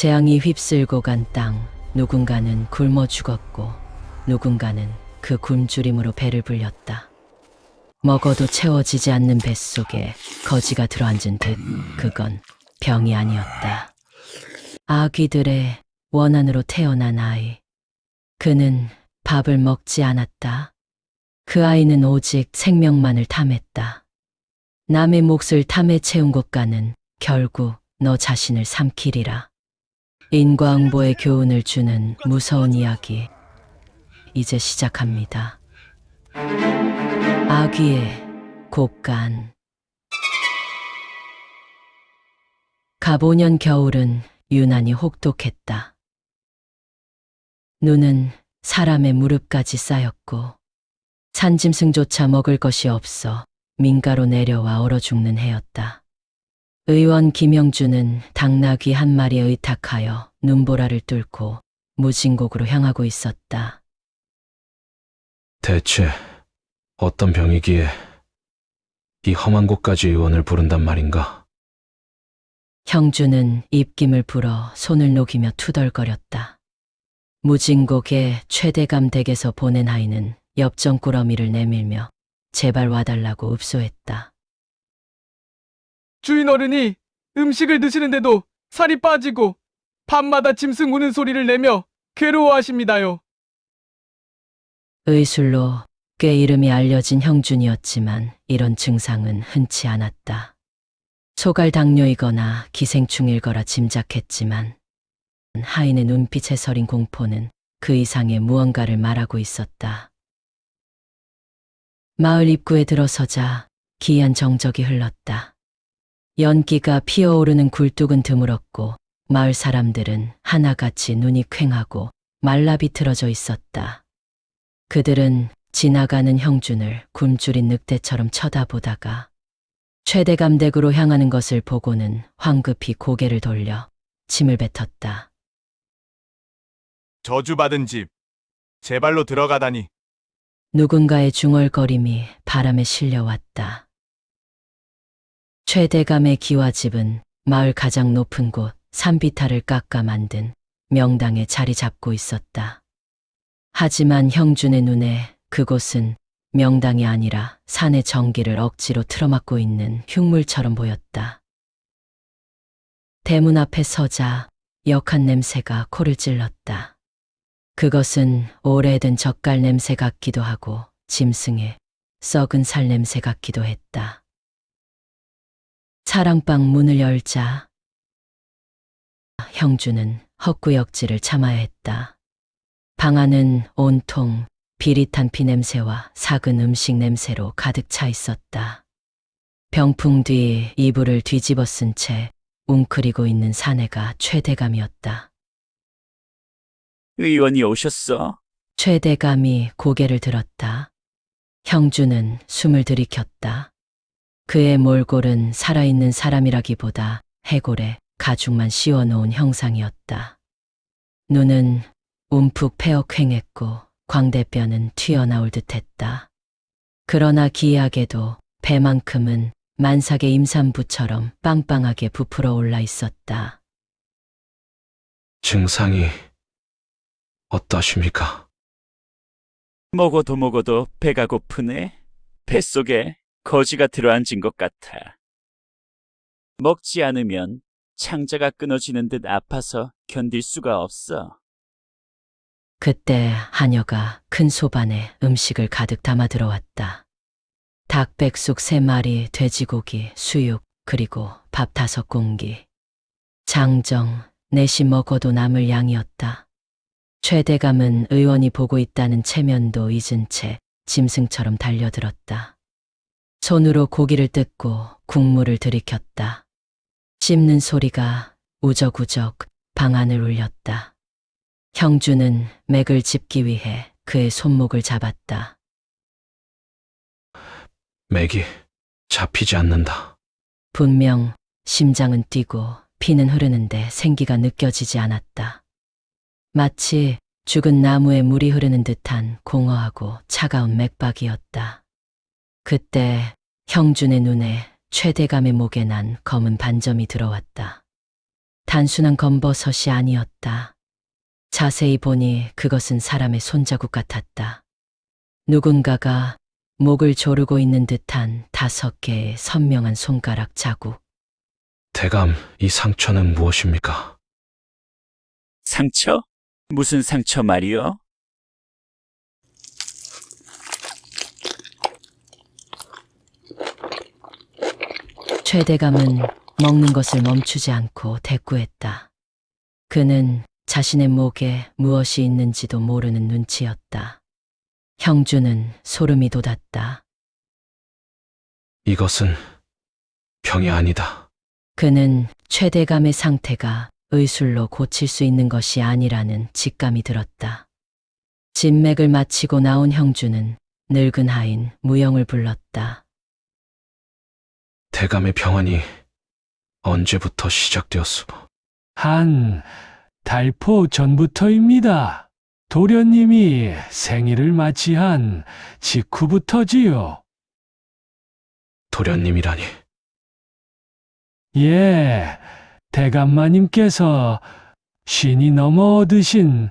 재앙이 휩쓸고 간 땅, 누군가는 굶어 죽었고 누군가는 그 굶주림으로 배를 불렸다. 먹어도 채워지지 않는 뱃속에 거지가 들어앉은 듯 그건 병이 아니었다. 아귀들의 원한으로 태어난 아이. 그는 밥을 먹지 않았다. 그 아이는 오직 생명만을 탐했다. 남의 몫을 탐해 채운 곳가는 결국 너 자신을 삼키리라. 인과응보의 교훈을 주는 무서운 이야기. 이제 시작합니다. 아귀의 곡간. 갑5년 겨울은 유난히 혹독했다. 눈은 사람의 무릎까지 쌓였고 산짐승조차 먹을 것이 없어 민가로 내려와 얼어 죽는 해였다. 의원 김영주는 당나귀 한 마리에 의탁하여 눈보라를 뚫고 무진곡으로 향하고 있었다. 대체 어떤 병이기에 이 험한 곳까지 의원을 부른단 말인가? 형주는 입김을 불어 손을 녹이며 투덜거렸다. 무진곡의 최대감 댁에서 보낸 아이는 엽전 꾸러미를 내밀며 제발 와달라고 읍소했다. 주인 어른이 음식을 드시는데도 살이 빠지고 밤마다 짐승 우는 소리를 내며 괴로워하십니다요. 의술로 꽤 이름이 알려진 형준이었지만 이런 증상은 흔치 않았다. 소갈 당뇨이거나 기생충일 거라 짐작했지만 하인의 눈빛에 서린 공포는 그 이상의 무언가를 말하고 있었다. 마을 입구에 들어서자 기이한 정적이 흘렀다. 연기가 피어오르는 굴뚝은 드물었고 마을 사람들은 하나같이 눈이 퀭하고 말라 비틀어져 있었다. 그들은 지나가는 형준을 굶주린 늑대처럼 쳐다보다가 최대감 댁으로 향하는 것을 보고는 황급히 고개를 돌려 침을 뱉었다. 저주받은 집, 제 발로 들어가다니. 누군가의 중얼거림이 바람에 실려왔다. 최대감의 기와집은 마을 가장 높은 곳 산비탈을 깎아 만든 명당에 자리 잡고 있었다. 하지만 형준의 눈에 그곳은 명당이 아니라 산의 전기를 억지로 틀어막고 있는 흉물처럼 보였다. 대문 앞에 서자 역한 냄새가 코를 찔렀다. 그것은 오래된 젓갈 냄새 같기도 하고 짐승의 썩은 살 냄새 같기도 했다. 사랑방 문을 열자 형준은 헛구역질을 참아야 했다. 방 안은 온통 비릿한 피냄새와 삭은 음식 냄새로 가득 차 있었다. 병풍 뒤 이불을 뒤집어 쓴 채 웅크리고 있는 사내가 최대감이었다. 의원이 오셨어? 최대감이 고개를 들었다. 형준은 숨을 들이켰다. 그의 몰골은 살아있는 사람이라기보다 해골에 가죽만 씌워놓은 형상이었다. 눈은 움푹 패어퀭했고 광대뼈는 튀어나올 듯했다. 그러나 기이하게도 배만큼은 만삭의 임산부처럼 빵빵하게 부풀어 올라 있었다. 증상이 어떠십니까? 먹어도 배가 고프네. 뱃속에 거지가 들어앉은 것 같아. 먹지 않으면 창자가 끊어지는 듯 아파서 견딜 수가 없어. 그때 하녀가 큰 소반에 음식을 가득 담아 들어왔다. 닭백숙 3마리, 돼지고기, 수육, 그리고 밥 5공기. 장정, 넷이 먹어도 남을 양이었다. 최대감은 의원이 보고 있다는 체면도 잊은 채 짐승처럼 달려들었다. 손으로 고기를 뜯고 국물을 들이켰다. 씹는 소리가 우적우적 방 안을 울렸다. 형준은 맥을 짚기 위해 그의 손목을 잡았다. 맥이 잡히지 않는다. 분명 심장은 뛰고 피는 흐르는데 생기가 느껴지지 않았다. 마치 죽은 나무에 물이 흐르는 듯한 공허하고 차가운 맥박이었다. 그때 형준의 눈에 최대감의 목에 난 검은 반점이 들어왔다. 단순한 검버섯이 아니었다. 자세히 보니 그것은 사람의 손자국 같았다. 누군가가 목을 조르고 있는 듯한 5개의 선명한 손가락 자국. 대감, 이 상처는 무엇입니까? 상처? 무슨 상처 말이요? 최대감은 먹는 것을 멈추지 않고 대꾸했다. 그는 자신의 목에 무엇이 있는지도 모르는 눈치였다. 형주는 소름이 돋았다. 이것은 병이 아니다. 그는 최대감의 상태가 의술로 고칠 수 있는 것이 아니라는 직감이 들었다. 진맥을 마치고 나온 형주는 늙은 하인 무영을 불렀다. 대감의 병환이 언제부터 시작되었소? 한 달포 전부터입니다. 도련님이 생일을 맞이한 직후부터지요. 도련님이라니. 예, 대감마님께서 신이 넘어 얻으신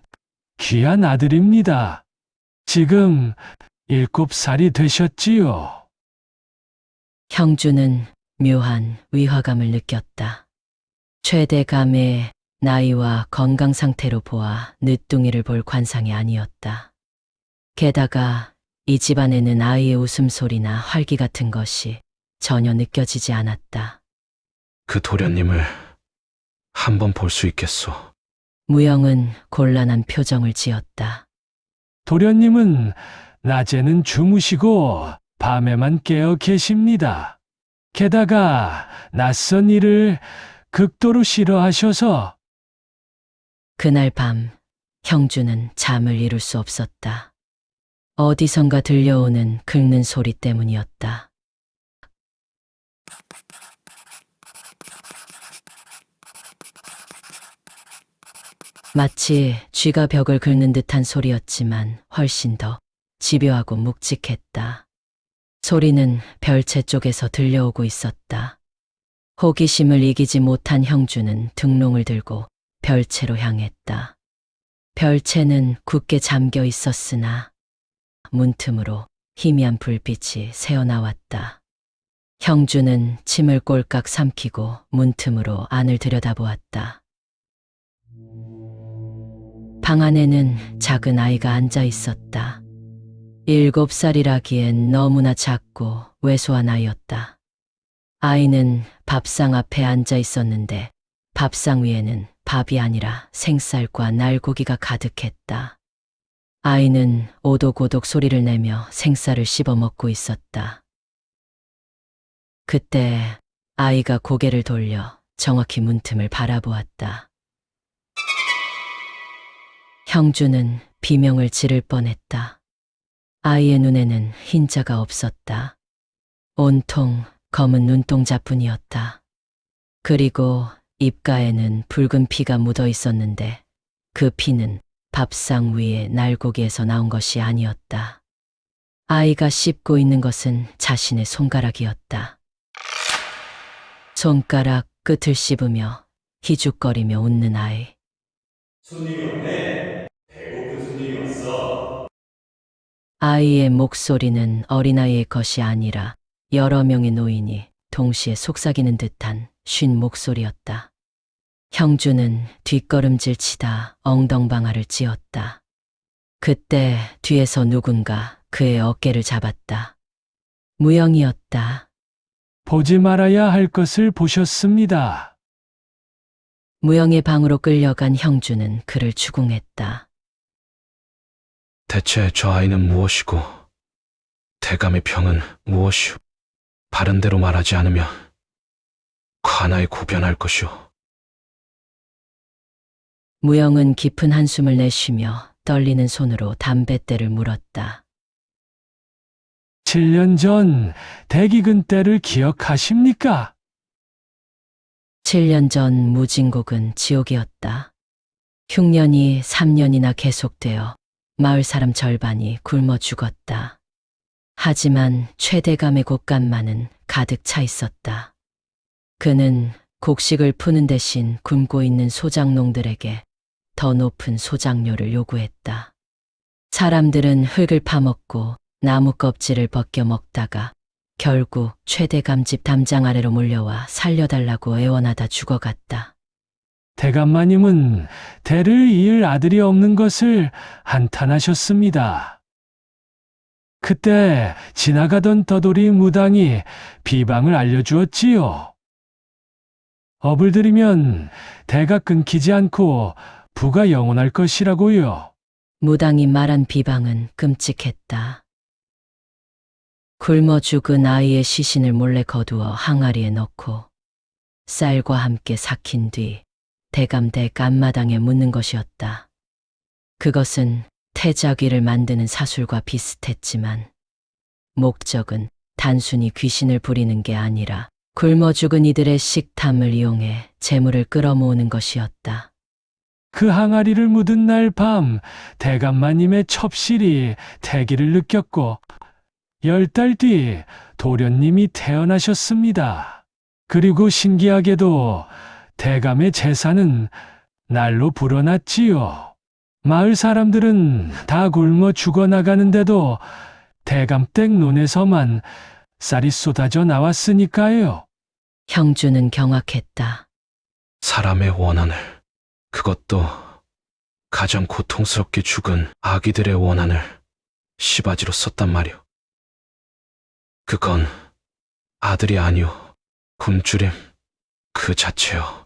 귀한 아들입니다. 지금 7살이 되셨지요. 형주는 묘한 위화감을 느꼈다. 최대감의 나이와 건강 상태로 보아 늦둥이를 볼 관상이 아니었다. 게다가 이 집안에는 아이의 웃음소리나 활기 같은 것이 전혀 느껴지지 않았다. 그 도련님을 한번 볼 수 있겠소? 무영은 곤란한 표정을 지었다. 도련님은 낮에는 주무시고 밤에만 깨어 계십니다. 게다가 낯선 일을 극도로 싫어하셔서 그날 밤 형주는 잠을 이룰 수 없었다. 어디선가 들려오는 긁는 소리 때문이었다. 마치 쥐가 벽을 긁는 듯한 소리였지만 훨씬 더 집요하고 묵직했다. 소리는 별채 쪽에서 들려오고 있었다. 호기심을 이기지 못한 형주는 등롱을 들고 별채로 향했다. 별채는 굳게 잠겨 있었으나 문틈으로 희미한 불빛이 새어나왔다. 형주는 침을 꼴깍 삼키고 문틈으로 안을 들여다보았다. 방 안에는 작은 아이가 앉아 있었다. 7살이라기엔 너무나 작고 왜소한 아이였다. 아이는 밥상 앞에 앉아 있었는데 밥상 위에는 밥이 아니라 생쌀과 날고기가 가득했다. 아이는 오독오독 소리를 내며 생쌀을 씹어 먹고 있었다. 그때 아이가 고개를 돌려 정확히 문틈을 바라보았다. 형주는 비명을 지를 뻔했다. 아이의 눈에는 흰자가 없었다. 온통 검은 눈동자뿐이었다. 그리고 입가에는 붉은 피가 묻어 있었는데 그 피는 밥상 위에 날고기에서 나온 것이 아니었다. 아이가 씹고 있는 것은 자신의 손가락이었다. 손가락 끝을 씹으며 희죽거리며 웃는 아이. 손님이 왔네. 배고픈 손님이 왔어. 아이의 목소리는 어린아이의 것이 아니라 여러 명의 노인이 동시에 속삭이는 듯한 쉰 목소리였다. 형주는 뒷걸음질 치다 엉덩방아를 찧었다. 그때 뒤에서 누군가 그의 어깨를 잡았다. 무영이었다. 보지 말아야 할 것을 보셨습니다. 무영의 방으로 끌려간 형주는 그를 추궁했다. 대체 저 아이는 무엇이고 대감의 병은 무엇이오? 바른대로 말하지 않으면 관아에 고변할 것이오. 무영은 깊은 한숨을 내쉬며 떨리는 손으로 담뱃대를 물었다. 7년 전 대기근 때를 기억하십니까? 7년 전 무진곡은 지옥이었다. 흉년이 3년이나 계속되어 마을 사람 절반이 굶어 죽었다. 하지만 최대감의 곳간만은 가득 차 있었다. 그는 곡식을 푸는 대신 굶고 있는 소작농들에게 더 높은 소작료를 요구했다. 사람들은 흙을 파먹고 나무 껍질을 벗겨 먹다가 결국 최대감 집 담장 아래로 몰려와 살려달라고 애원하다 죽어갔다. 대감마님은 대를 이을 아들이 없는 것을 한탄하셨습니다. 그때 지나가던 떠돌이 무당이 비방을 알려주었지요. 업을 들이면 대가 끊기지 않고 부가 영원할 것이라고요. 무당이 말한 비방은 끔찍했다. 굶어 죽은 아이의 시신을 몰래 거두어 항아리에 넣고 쌀과 함께 삭힌 뒤 대감댁 앞마당에 묻는 것이었다. 그것은 태자귀를 만드는 사술과 비슷했지만 목적은 단순히 귀신을 부리는 게 아니라 굶어 죽은 이들의 식탐을 이용해 재물을 끌어모으는 것이었다. 그 항아리를 묻은 날 밤 대감마님의 첩실이 태기를 느꼈고 10달 뒤 도련님이 태어나셨습니다. 그리고 신기하게도 대감의 재산은 날로 불어났지요. 마을 사람들은 다 굶어 죽어나가는데도 대감댁 논에서만 쌀이 쏟아져 나왔으니까요. 형주는 경악했다. 사람의 원한을, 그것도 가장 고통스럽게 죽은 아기들의 원한을 시바지로 썼단 말이오. 그건 아들이 아니오. 굶주림 그 자체요.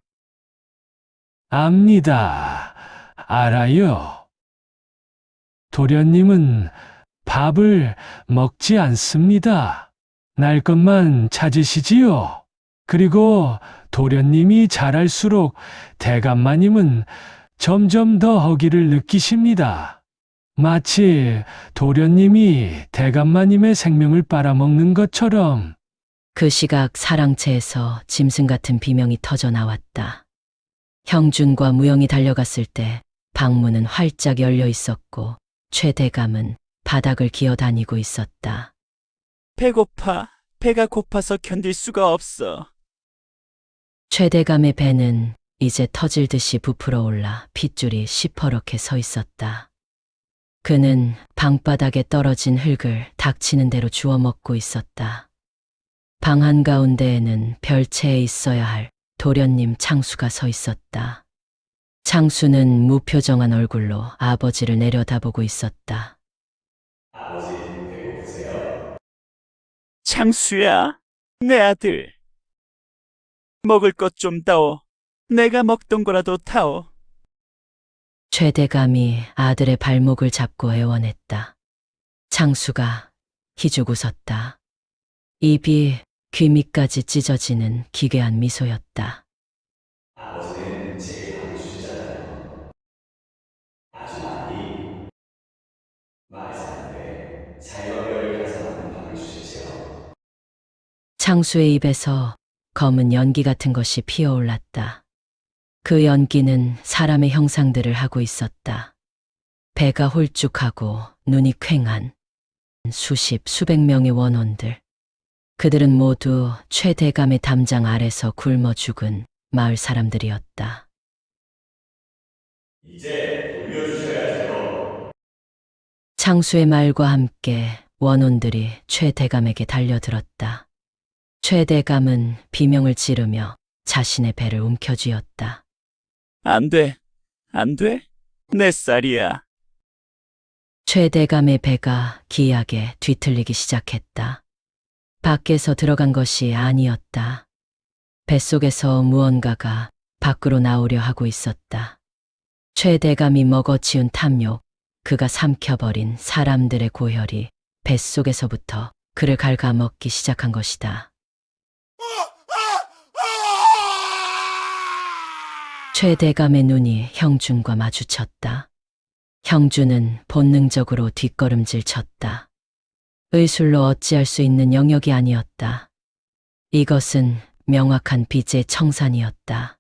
압니다. 알아요. 도련님은 밥을 먹지 않습니다. 날 것만 찾으시지요. 그리고 도련님이 자랄수록 대감마님은 점점 더 허기를 느끼십니다. 마치 도련님이 대감마님의 생명을 빨아먹는 것처럼. 그 시각 사랑채에서 짐승 같은 비명이 터져 나왔다. 형준과 무영이 달려갔을 때 방문은 활짝 열려 있었고 최대감은 바닥을 기어다니고 있었다. 배고파. 배가 고파서 견딜 수가 없어. 최대감의 배는 이제 터질 듯이 부풀어 올라 핏줄이 시퍼렇게 서 있었다. 그는 방바닥에 떨어진 흙을 닥치는 대로 주워 먹고 있었다. 방 한가운데에는 별채에 있어야 할 도련님 창수가 서 있었다. 창수는 무표정한 얼굴로 아버지를 내려다보고 있었다. 아버지 배고프세요? 창수야, 내 아들. 먹을 것 좀 따오. 내가 먹던 거라도 타오. 최대감이 아들의 발목을 잡고 애원했다. 창수가 희죽 웃었다. 입이 귀 밑까지 찢어지는 기괴한 미소였다. 아버지는 제게 밥을 주시잖아요. 아주 많이. 많이 사는데 살과 뼈를 갈아서 만든 밥을 주시지요. 창수의 입에서 검은 연기 같은 것이 피어올랐다. 그 연기는 사람의 형상들을 하고 있었다. 배가 홀쭉하고 눈이 퀭한 수십, 수백 명의 원혼들. 그들은 모두 최대감의 담장 아래서 굶어 죽은 마을 사람들이었다. 이제 돌려주셔야죠. 창수의 말과 함께 원혼들이 최대감에게 달려들었다. 최대감은 비명을 지르며 자신의 배를 움켜쥐었다. 안 돼. 안 돼. 내 쌀이야. 최대감의 배가 기이하게 뒤틀리기 시작했다. 밖에서 들어간 것이 아니었다. 뱃속에서 무언가가 밖으로 나오려 하고 있었다. 최대감이 먹어치운 탐욕, 그가 삼켜버린 사람들의 고혈이 뱃속에서부터 그를 갉아먹기 시작한 것이다. 최대감의 눈이 형준과 마주쳤다. 형준은 본능적으로 뒷걸음질 쳤다. 의술로 어찌할 수 있는 영역이 아니었다. 이것은 명확한 빚의 청산이었다.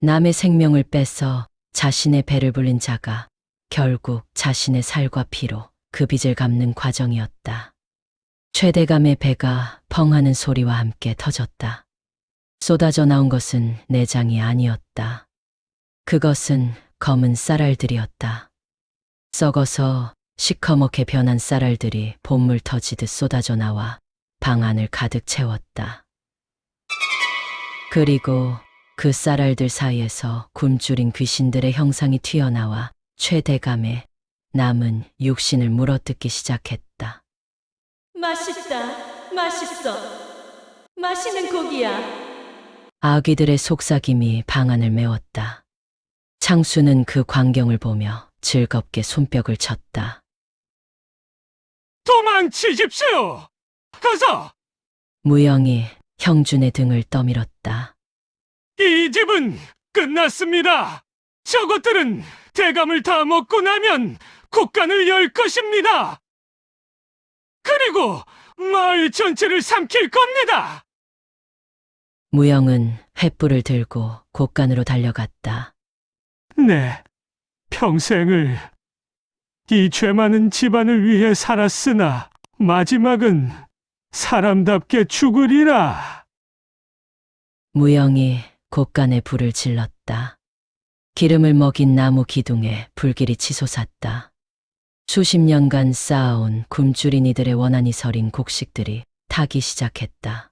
남의 생명을 뺏어 자신의 배를 불린 자가 결국 자신의 살과 피로 그 빚을 갚는 과정이었다. 최대감의 배가 펑하는 소리와 함께 터졌다. 쏟아져 나온 것은 내장이 아니었다. 그것은 검은 쌀알들이었다. 썩어서 시커멓게 변한 쌀알들이 봇물 터지듯 쏟아져 나와 방 안을 가득 채웠다. 그리고 그 쌀알들 사이에서 굶주린 귀신들의 형상이 튀어나와 최대감에 남은 육신을 물어뜯기 시작했다. 맛있다. 맛있어. 맛있는 고기야. 아귀들의 속삭임이 방 안을 메웠다. 창수는 그 광경을 보며 즐겁게 손뼉을 쳤다. 도망치십시오! 가서! 무영이 형준의 등을 떠밀었다. 이 집은 끝났습니다. 저것들은 대감을 다 먹고 나면 곡간을 열 것입니다. 그리고 마을 전체를 삼킬 겁니다. 무영은 횃불을 들고 곳간으로 달려갔다. 네, 평생을 이 죄 많은 집안을 위해 살았으나 마지막은 사람답게 죽으리라. 무영이 곳간에 불을 질렀다. 기름을 먹인 나무 기둥에 불길이 치솟았다. 수십 년간 쌓아온 굶주린 이들의 원한이 서린 곡식들이 타기 시작했다.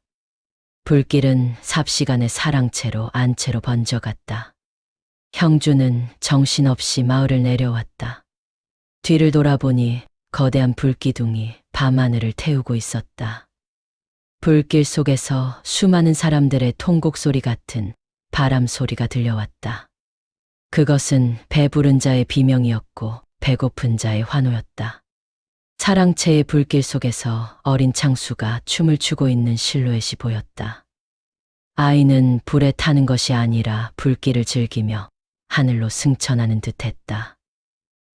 불길은 삽시간에 사랑채로 안채로 번져갔다. 형주는 정신없이 마을을 내려왔다. 뒤를 돌아보니 거대한 불기둥이 밤하늘을 태우고 있었다. 불길 속에서 수많은 사람들의 통곡 소리 같은 바람 소리가 들려왔다. 그것은 배부른 자의 비명이었고 배고픈 자의 환호였다. 사랑채의 불길 속에서 어린 창수가 춤을 추고 있는 실루엣이 보였다. 아이는 불에 타는 것이 아니라 불길을 즐기며 하늘로 승천하는 듯했다.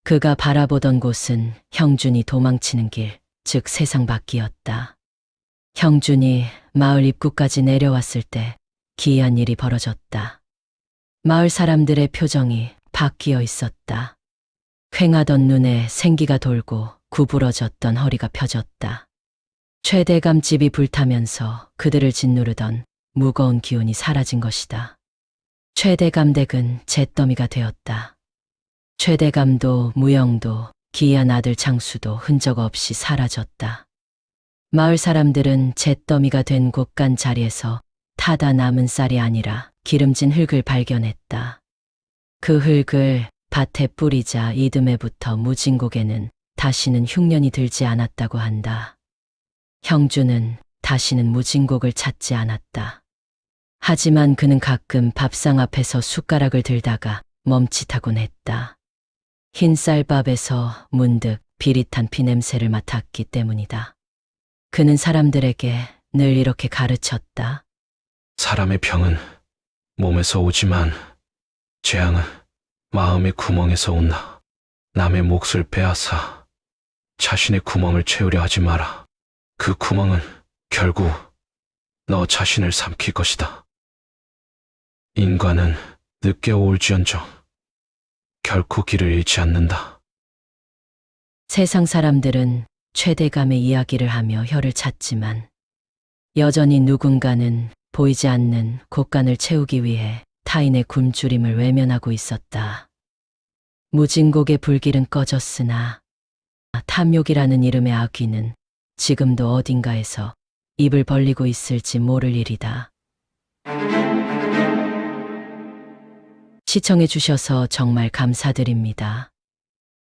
그가 바라보던 곳은 형준이 도망치는 길, 즉 세상 밖이었다. 형준이 마을 입구까지 내려왔을 때 기이한 일이 벌어졌다. 마을 사람들의 표정이 바뀌어 있었다. 퀭하던 눈에 생기가 돌고 구부러졌던 허리가 펴졌다. 최대감 집이 불타면서 그들을 짓누르던 무거운 기운이 사라진 것이다. 최대감 댁은 잿더미가 되었다. 최대감도 무영도 기이한 아들 장수도 흔적 없이 사라졌다. 마을 사람들은 잿더미가 된 곳간 자리에서 타다 남은 쌀이 아니라 기름진 흙을 발견했다. 그 흙을 밭에 뿌리자 이듬해부터 무진곡에는 다시는 흉년이 들지 않았다고 한다. 형주는 다시는 무진곡을 찾지 않았다. 하지만 그는 가끔 밥상 앞에서 숟가락을 들다가 멈칫하곤 했다. 흰 쌀밥에서 문득 비릿한 피냄새를 맡았기 때문이다. 그는 사람들에게 늘 이렇게 가르쳤다. 사람의 병은 몸에서 오지만 재앙은 마음의 구멍에서 온다. 남의 몫을 빼앗아 자신의 구멍을 채우려 하지 마라. 그 구멍은 결국 너 자신을 삼킬 것이다. 인간은 늦게 올지언정 결코 길을 잃지 않는다. 세상 사람들은 최대감의 이야기를 하며 혀를 찼지만 여전히 누군가는 보이지 않는 곳간을 채우기 위해 타인의 굶주림을 외면하고 있었다. 무진곡의 불길은 꺼졌으나 탐욕이라는 이름의 아귀는 지금도 어딘가에서 입을 벌리고 있을지 모를 일이다. 시청해 주셔서 정말 감사드립니다.